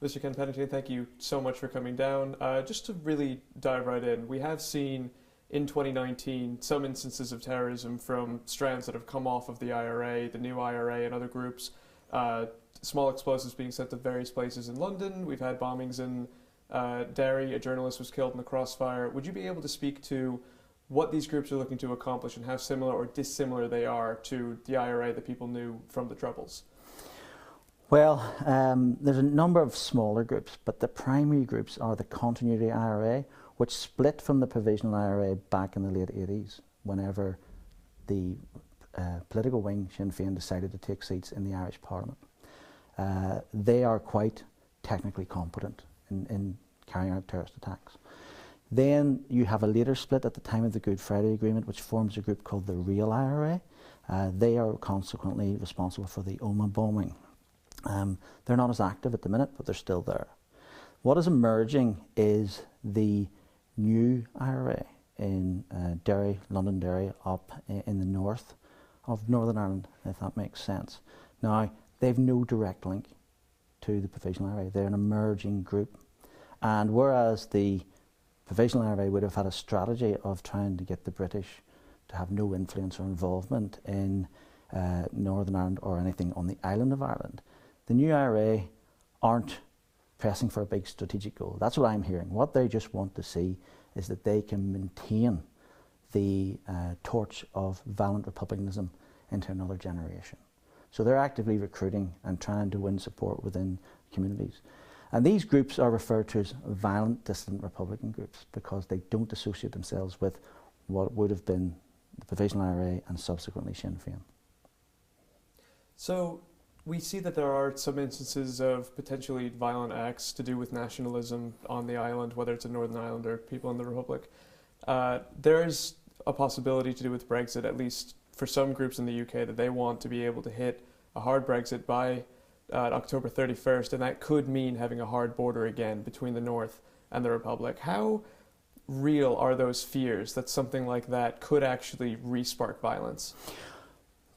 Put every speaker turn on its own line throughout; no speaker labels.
Mr. Ken Pennington, thank you so much for coming down. Just to really dive right in, we have seen in 2019 some instances of terrorism from strands that have come off of the IRA, the new IRA, and other groups. Small explosives being sent to various places in London. We've had bombings in Derry. A journalist was killed in the crossfire. Would you be able to speak to what these groups are looking to accomplish and how similar or dissimilar they are to the IRA that people knew from the Troubles?
Well, there's a number of smaller groups, but the primary groups are the Continuity IRA, which split from the Provisional IRA back in the late 80s, whenever the political wing, Sinn Féin, decided to take seats in the Irish Parliament. They are quite technically competent in carrying out terrorist attacks. Then you have a later split at the time of the Good Friday Agreement, which forms a group called the Real IRA. They are consequently responsible for the Omagh bombing. They're not as active at the minute, but they're still there. What is emerging is the new IRA in Derry, London Derry, up in the north of Northern Ireland, if that makes sense. Now, they've no direct link to the Provisional IRA. They're an emerging group. And whereas the Provisional IRA would have had a strategy of trying to get the British to have no influence or involvement in Northern Ireland or anything on the island of Ireland, the new IRA aren't pressing for a big strategic goal. That's what I'm hearing. What they just want to see is that they can maintain the torch of violent republicanism into another generation. So they're actively recruiting and trying to win support within communities. And these groups are referred to as violent dissident Republican groups because they don't associate themselves with what would have been the Provisional IRA and subsequently Sinn Féin.
So we see that there are some instances of potentially violent acts to do with nationalism on the island, whether it's in Northern Ireland or people in the Republic. There's a possibility to do with Brexit, at least for some groups in the UK, that they want to be able to hit a hard Brexit by October 31st, and that could mean having a hard border again between the North and the Republic. How real are those fears that something like that could actually re-spark violence?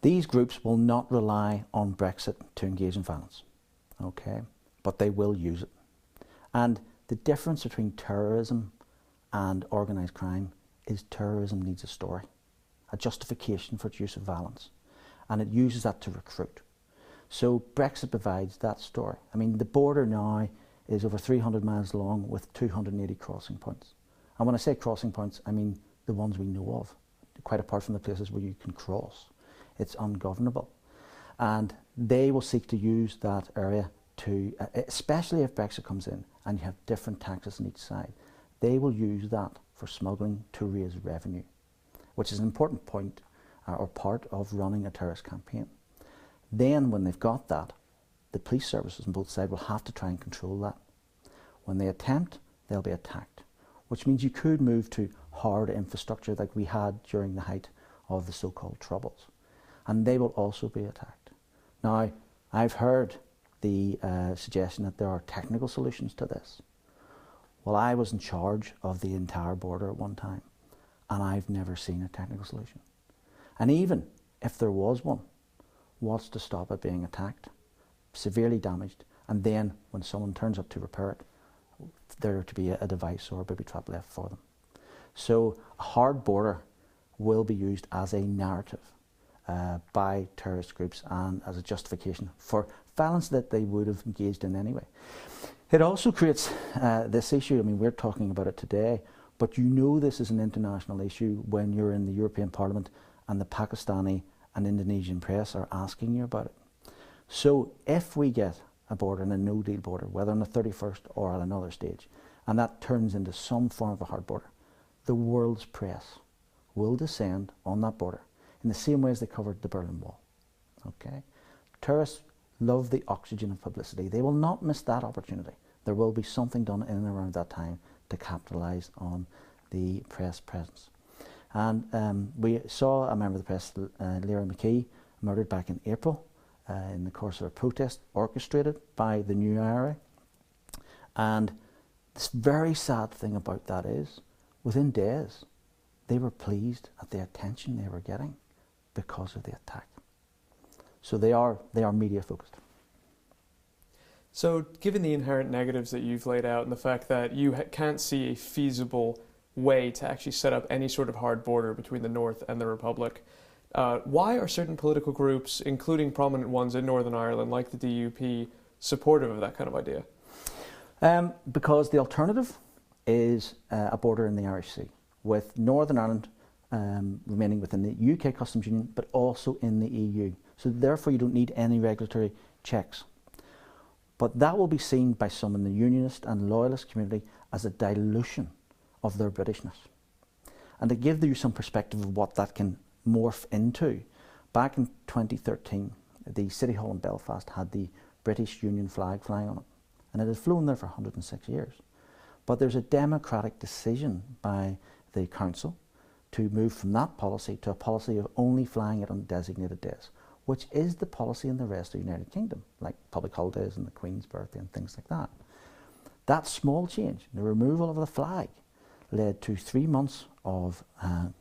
These groups will not rely on Brexit to engage in violence, okay? But they will use it. And the difference between terrorism and organised crime is terrorism needs a story, a justification for its use of violence, and it uses that to recruit. So Brexit provides that story. I mean, the border now is over 300 miles long with 280 crossing points. And when I say crossing points, I mean the ones we know of, quite apart from the places where you can cross. It's ungovernable. And they will seek to use that area to, especially if Brexit comes in and you have different taxes on each side, they will use that for smuggling to raise revenue, which is an important point or part of running a terrorist campaign. Then when they've got that, the police services on both sides will have to try and control that. When they attempt, they'll be attacked, which means you could move to hard infrastructure like we had during the height of the so-called Troubles. And they will also be attacked. Now, I've heard the suggestion that there are technical solutions to this. Well, I was in charge of the entire border at one time, and I've never seen a technical solution. And even if there was one, what's to stop it being attacked, severely damaged, and then when someone turns up to repair it, there to be a device or a booby trap left for them. So a hard border will be used as a narrative by terrorist groups and as a justification for violence that they would have engaged in anyway. It also creates this issue. I mean, we're talking about it today, but you know this is an international issue when you're in the European Parliament and the Pakistani and Indonesian press are asking you about it. So if we get a border and a no-deal border, whether on the 31st or at another stage, and that turns into some form of a hard border, the world's press will descend on that border in the same way as they covered the Berlin Wall. Okay? Terrorists love the oxygen of publicity. They will not miss that opportunity. There will be something done in and around that time to capitalise on the press presence. And we saw a member of the press, Lyra McKee, murdered back in April in the course of a protest orchestrated by the new IRA. And this very sad thing about that is, within days, they were pleased at the attention they were getting because of the attack. So they are media focused.
So, given the inherent negatives that you've laid out and the fact that you can't see a feasible way to actually set up any sort of hard border between the North and the Republic, why are certain political groups, including prominent ones in Northern Ireland like the DUP, supportive of that kind of idea?
Because the alternative is a border in the Irish Sea, with Northern Ireland remaining within the UK Customs Union, but also in the EU. So therefore you don't need any regulatory checks. But that will be seen by some in the Unionist and Loyalist community as a dilution of their Britishness. And to give you some perspective of what that can morph into, back in 2013, the City Hall in Belfast had the British Union flag flying on it. And it had flown there for 106 years. But there's a democratic decision by the council to move from that policy to a policy of only flying it on designated days, which is the policy in the rest of the United Kingdom, like public holidays and the Queen's birthday and things like that. That small change, the removal of the flag, led to 3 months of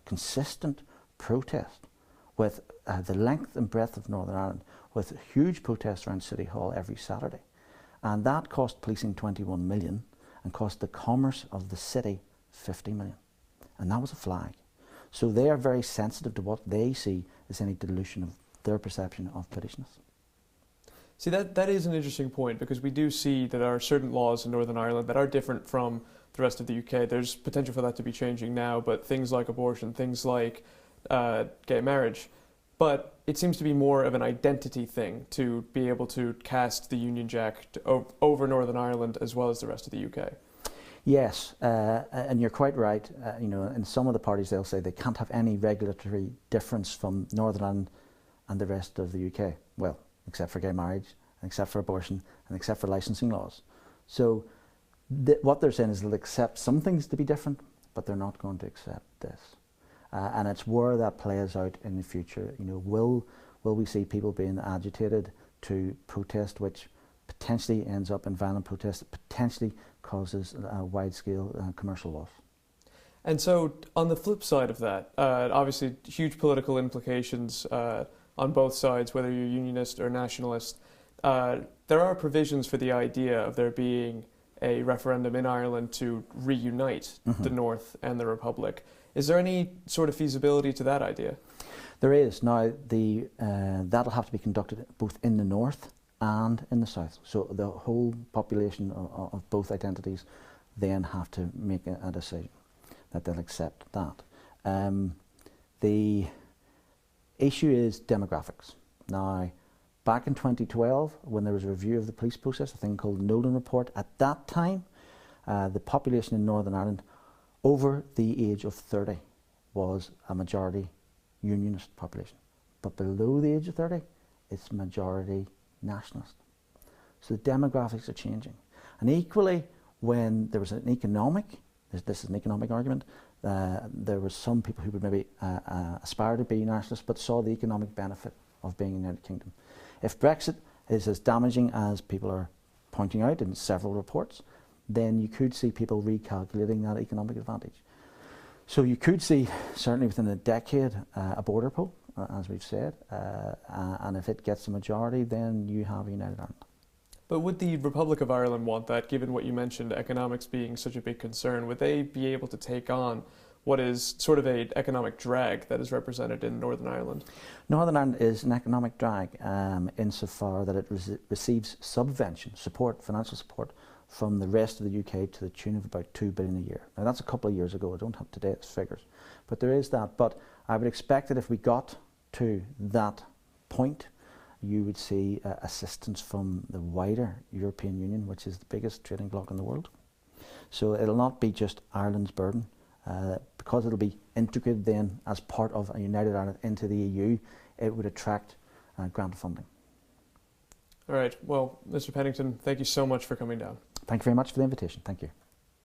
consistent protest with the length and breadth of Northern Ireland, with huge protests around City Hall every Saturday. And that cost policing 21 million and cost the commerce of the city 50 million. And that was a flag. So they are very sensitive to what they see as any dilution of their perception of Britishness.
See, that is an interesting point, because we do see that there are certain laws in Northern Ireland that are different from the rest of the UK. There's potential for that to be changing now, but things like abortion, things like gay marriage. But it seems to be more of an identity thing to be able to cast the Union Jack over Northern Ireland as well as the rest of the UK.
Yes, and you're quite right. You know, in some of the parties they'll say they can't have any regulatory difference from Northern Ireland and the rest of the UK. Well, except for gay marriage, and except for abortion, and except for licensing laws. So what they're saying is they'll accept some things to be different, but they're not going to accept this. And it's where that plays out in the future. You know, will we see people being agitated to protest, which potentially ends up in violent protest, that potentially causes wide-scale commercial loss?
And so, on the flip side of that, obviously huge political implications on both sides, whether you're unionist or nationalist. There are provisions for the idea of there being a referendum in Ireland to reunite the North and the Republic. Is there any sort of feasibility to that idea?
There is. Now, that'll have to be conducted both in the North and in the South. So the whole population of both identities then have to make a decision that they'll accept that. The issue is demographics. Now, back in 2012, when there was a review of the police process, a thing called the Nolan Report, at that time, the population in Northern Ireland over the age of 30 was a majority unionist population. But below the age of 30, it's majority nationalist. So the demographics are changing. And equally, when there was an economic, this is an economic argument, there were some people who would maybe aspire to be nationalists but saw the economic benefit of being in the United Kingdom. If Brexit is as damaging as people are pointing out in several reports, then you could see people recalculating that economic advantage. So you could see, certainly within a decade, a border poll, as we've said, and if it gets a majority, then you have a United Ireland.
But would the Republic of Ireland want that, given what you mentioned, economics being such a big concern? Would they be able to take on what is sort of an economic drag that is represented in Northern Ireland?
Northern Ireland is an economic drag insofar that it receives subvention, support, financial support, from the rest of the UK to the tune of about 2 billion a year. Now that's a couple of years ago, I don't have today's figures, but there is that. But I would expect that if we got to that point, you would see assistance from the wider European Union, which is the biggest trading bloc in the world. So it'll not be just Ireland's burden, because it'll be integrated then as part of a United Ireland into the EU, it would attract grant funding.
All right, well, Mr. Pennington, thank you so much for coming down.
Thank you very much for the invitation. Thank you.